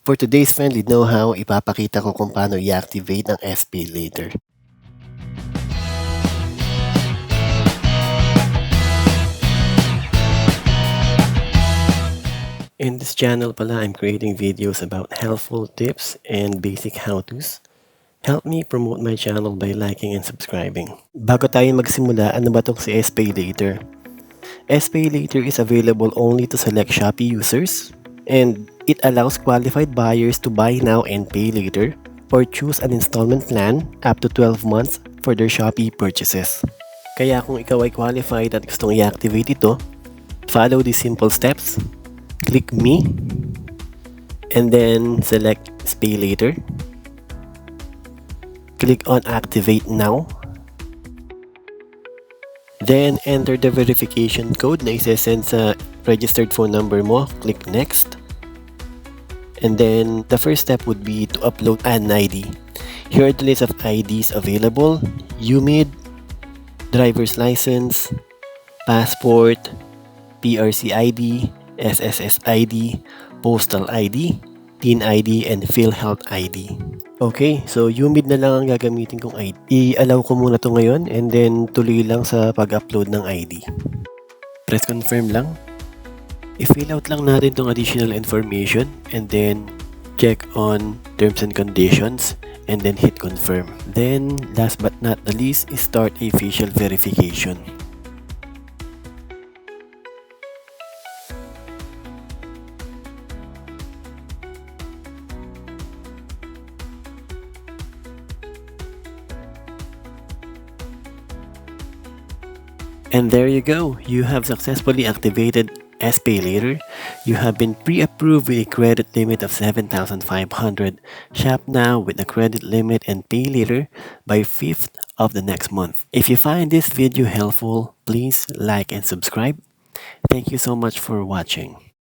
For today's friendly know-how, ipapakita ko kung paano i-activate ang SPayLater. In this channel pala, I'm creating videos about helpful tips and basic how-tos. Help me promote my channel by liking and subscribing. Bago tayo magsimula, ano ba itong si SPayLater? SPayLater is available only to select Shopee users, and it allows qualified buyers to buy now and pay later, or choose an installment plan up to 12 months for their Shopee purchases. Kaya kung ikaw ay qualified at gustong i-activate ito, follow these simple steps. Click Me, and then select SPayLater. Click on Activate Now. Then enter the verification code na isesend sa registered phone number mo. Click Next. And then the first step would be to upload an ID. Here are the list of IDs available: UMID, driver's license, passport, PRC ID, SSS ID, postal ID, TIN ID, and PhilHealth ID. Okay, so UMID na lang ang gagamitin kong ID. I-allow ko muna to ngayon and then tuloy lang sa pag-upload ng ID. Press confirm lang. I-fill out lang natin tong additional information and then check on terms and conditions and then hit confirm. Then, last but not the least, is start a facial verification. And there you go, you have successfully activated SPayLater. You have been pre-approved with a credit limit of 7,500. Shop now with a credit limit and pay later by 5th of the next month. If you find this video helpful, please like and subscribe. Thank you so much for watching.